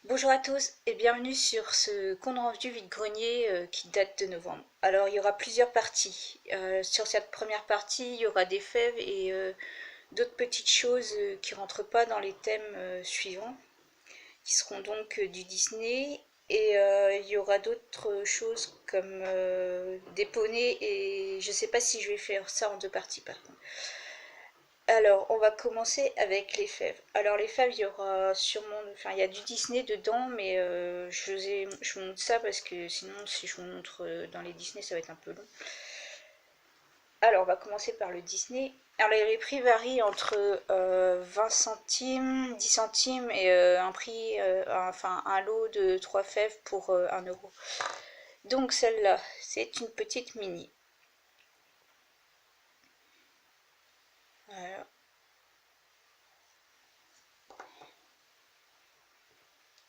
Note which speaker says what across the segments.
Speaker 1: Bonjour à tous et bienvenue sur ce compte rendu vide-grenier qui date de novembre. Alors il y aura plusieurs parties. Sur cette première partie, il y aura des fèves et d'autres petites choses qui ne rentrent pas dans les thèmes suivants, qui seront donc du Disney. Et il y aura d'autres choses comme des poneys et je ne sais pas si je vais faire ça en deux parties par contre. Alors, on va commencer avec les fèves. Alors, les fèves, il y aura sûrement, enfin, il y a du Disney dedans, mais je vous montre ça parce que sinon, si je vous montre dans les Disney, ça va être un peu long. Alors, on va commencer par le Disney. Alors, les prix varient entre 20 centimes, 10 centimes et un prix, enfin, un lot de 3 fèves pour 1 euro. Donc, celle-là, c'est une petite mini. Voilà.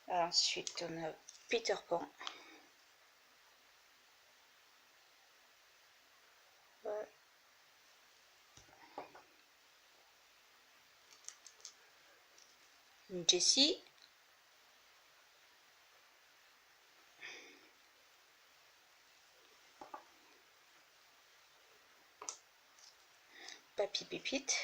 Speaker 1: Ensuite, on a Peter Pan. Voilà. Jessie. Papy Pépite.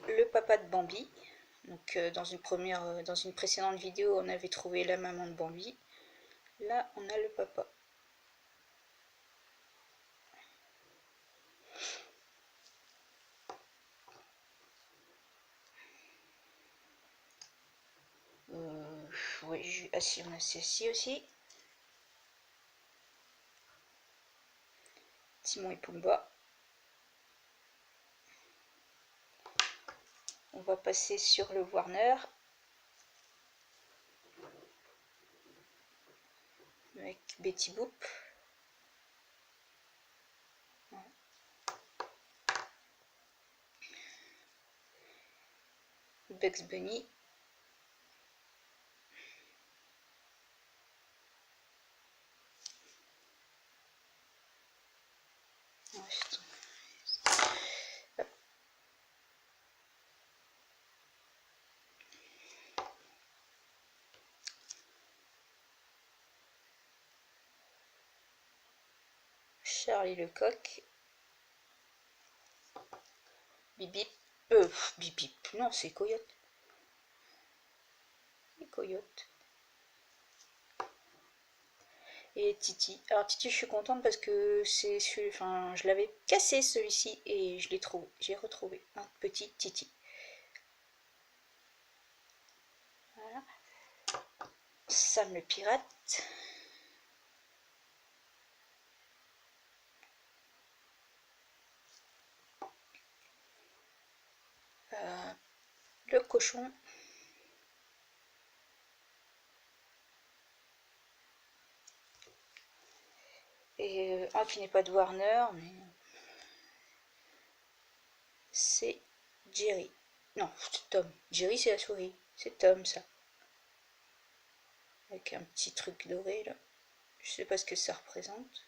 Speaker 1: Le papa de Bambi. Donc dans une précédente vidéo, on avait trouvé la maman de Bambi. Là, on a le papa. Oui, ah si, on a celle-ci aussi. Timon et Pumba. On va passer sur le Warner. Avec Betty Boop. Bugs Bunny. Charlie le coq. Bip bip. Bip bip. Non, c'est Coyote. Coyote. Et Titi. Alors Titi, je suis contente parce que c'est celui, enfin, je l'avais cassé celui-ci et je l'ai trouvé. J'ai retrouvé un petit Titi. Voilà. Sam le pirate. Le cochon. Et un qui n'est pas de Warner, mais c'est Jerry. Non, c'est Tom. Jerry, c'est la souris. C'est Tom, ça. Avec un petit truc doré, là. Je sais pas ce que ça représente.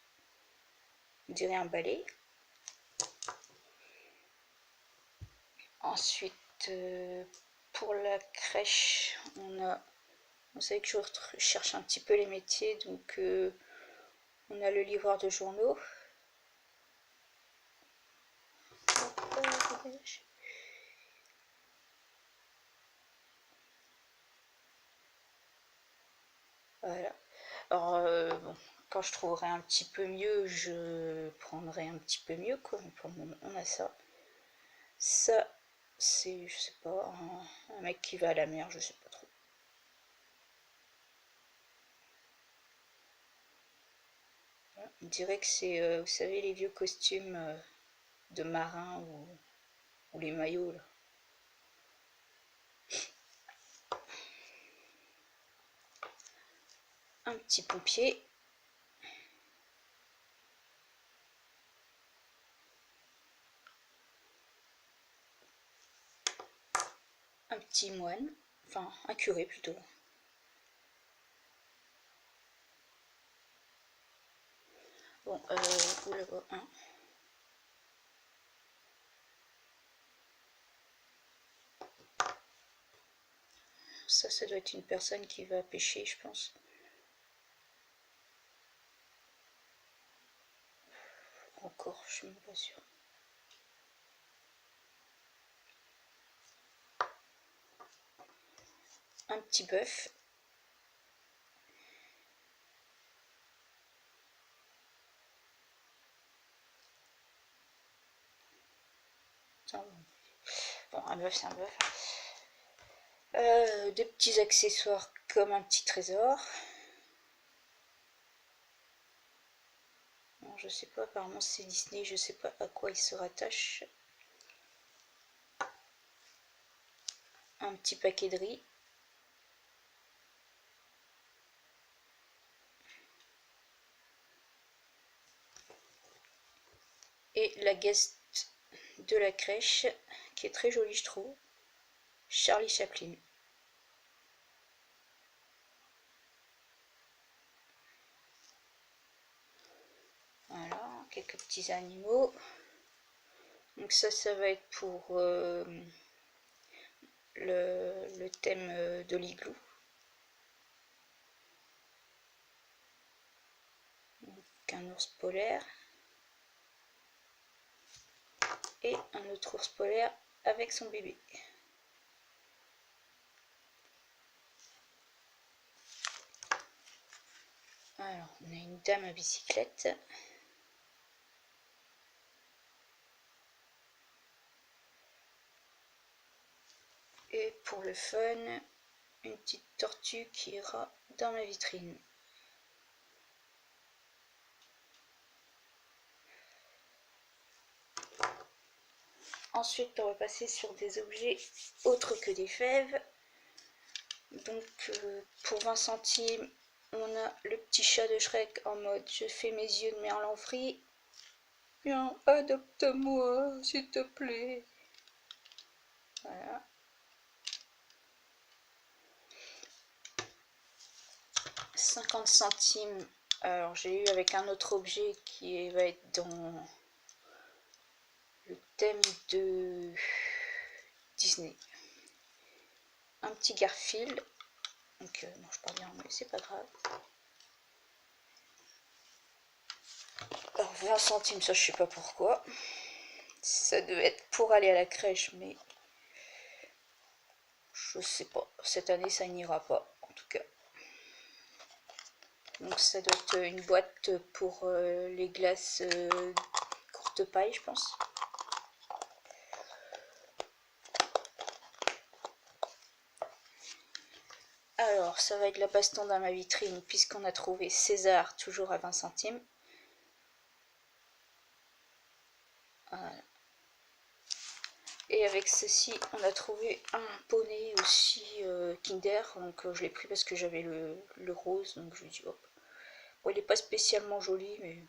Speaker 1: On dirait un balai. Ensuite, pour la crèche, on a... Vous savez que je cherche un petit peu les métiers, donc on a le livreur de journaux. Voilà. Alors, bon, quand je trouverai un petit peu mieux, je prendrai un petit peu mieux, quoi. Mais pour le moment, on a ça. Ça, c'est, je sais pas, un mec qui va à la mer, je sais pas trop. Voilà. On dirait que c'est, vous savez, les vieux costumes de marins ou les maillots, là. Un petit pompier. Un petit moine. Enfin, un curé plutôt. Bon, où là-bas, hein. Ça doit être une personne qui va pêcher, je pense. Encore, je suis même pas sûre. Un petit bœuf. Bon, un bœuf, c'est un bœuf. Des petits accessoires comme un petit trésor. Non, je sais pas, apparemment c'est Disney, je sais pas à quoi il se rattache. Un petit paquet de riz. Et la guest de la crèche, qui est très jolie je trouve, Charlie Chaplin. Voilà, quelques petits animaux. Donc ça va être pour le thème de l'igloo. Donc un ours polaire. Et un autre ours polaire avec son bébé. Alors, on a une dame à bicyclette. Et pour le fun, une petite tortue qui ira dans ma vitrine. Ensuite, on va passer sur des objets autres que des fèves. Donc, pour 20 centimes, on a le petit chat de Shrek en mode je fais mes yeux de merlan frit. Viens, adopte-moi, s'il te plaît. Voilà. 50 centimes. Alors, j'ai eu avec un autre objet qui va être dans le thème de Disney. Un petit Garfield. Donc, non, je parle bien, mais c'est pas grave. Alors, 20 centimes, ça je sais pas pourquoi. Ça devait être pour aller à la crèche, mais je sais pas. Cette année, ça n'ira pas, en tout cas. Donc, ça doit être une boîte pour les glaces courte paille, je pense. Alors, ça va être la baston dans ma vitrine, puisqu'on a trouvé César, toujours à 20 centimes. Voilà. Et avec ceci, on a trouvé un poney aussi Kinder, donc je l'ai pris parce que j'avais le rose, donc je lui dis hop. Bon, il n'est pas spécialement joli, mais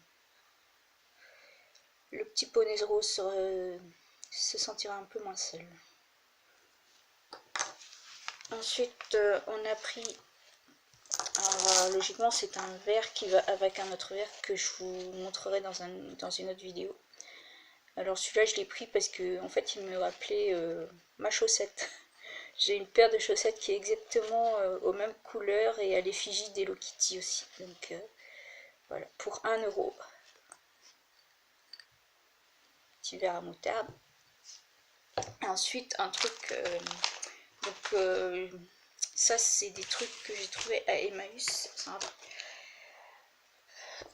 Speaker 1: le petit poney rose se sentira un peu moins seul. Ensuite, on a pris, alors, logiquement c'est un verre qui va avec un autre verre que je vous montrerai dans une autre vidéo. Alors celui-là je l'ai pris parce que en fait il me rappelait ma chaussette. J'ai une paire de chaussettes qui est exactement aux mêmes couleurs et à l'effigie d'Hello Kitty aussi. Donc voilà, pour 1 €. Petit verre à moutarde. Et ensuite un truc, ça c'est des trucs que j'ai trouvé à Emmaüs.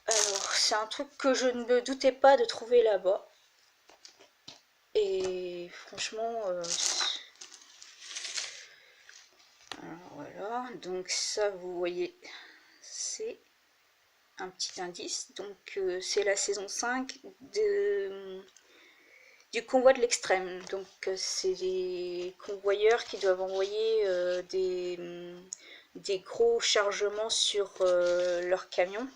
Speaker 1: Alors c'est un truc que je ne me doutais pas de trouver là-bas. Et franchement, alors voilà, donc ça vous voyez, c'est un petit indice. Donc c'est la saison 5 du convoi de l'extrême. Donc c'est des convoyeurs qui doivent envoyer des gros chargements sur leurs camions.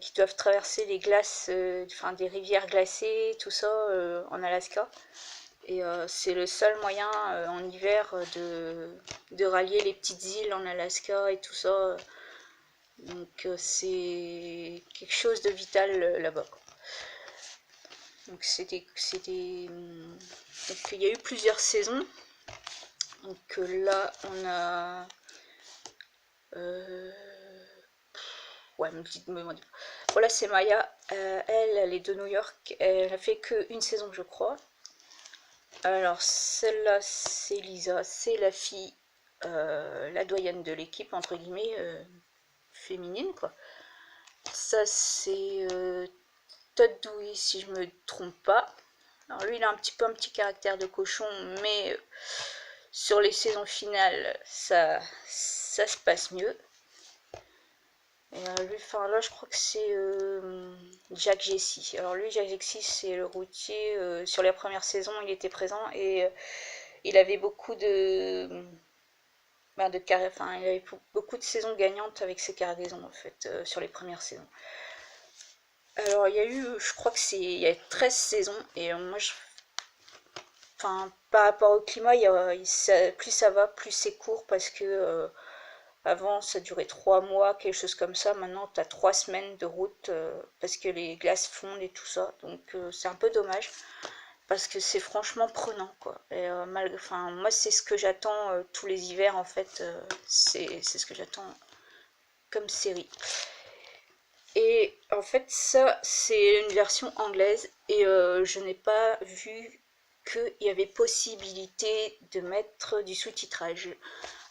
Speaker 1: Qui doivent traverser les glaces, enfin des rivières glacées, tout ça en Alaska. Et c'est le seul moyen en hiver de rallier les petites îles en Alaska et tout ça. Donc c'est quelque chose de vital là-bas. Donc donc il y a eu plusieurs saisons. Donc là, on a... ouais, voilà, c'est Maya. Elle est de New York. Elle a fait qu'une saison, je crois. Alors, celle-là, c'est Lisa. C'est la fille, la doyenne de l'équipe, entre guillemets, féminine, quoi. Ça, c'est Todd Dewey, si je me trompe pas. Alors, lui, il a un petit caractère de cochon, mais sur les saisons finales, ça se passe mieux. Et lui, enfin là, je crois que c'est Jack Jesse. Alors lui, Jack Jesse, c'est le routier. Sur la première saison, il était présent et il avait beaucoup enfin, il avait beaucoup de saisons gagnantes avec ses cargaisons en fait sur les premières saisons. Alors il y a eu, je crois que il y a 13 saisons et moi, enfin, par rapport au climat, plus ça va, plus c'est court parce que avant, ça durait 3 mois, quelque chose comme ça. Maintenant, tu as 3 semaines de route parce que les glaces fondent et tout ça. Donc, c'est un peu dommage parce que c'est franchement prenant, quoi. Et enfin, moi, c'est ce que j'attends tous les hivers, en fait. C'est ce que j'attends comme série. Et en fait, ça, c'est une version anglaise et je n'ai pas vu qu'il y avait possibilité de mettre du sous-titrage.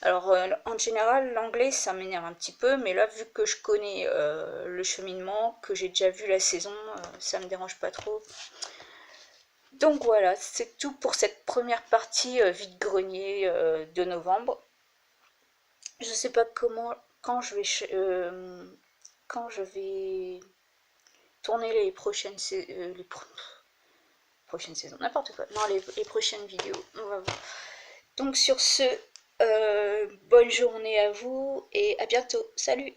Speaker 1: Alors, en général, l'anglais, ça m'énerve un petit peu, mais là, vu que je connais le cheminement, que j'ai déjà vu la saison, ça me dérange pas trop. Donc voilà, c'est tout pour cette première partie vide-grenier de novembre. Je sais pas quand je vais tourner prochaines saisons, n'importe quoi. Non, les prochaines vidéos, on va voir. Donc sur ce, bonne journée à vous et à bientôt. Salut!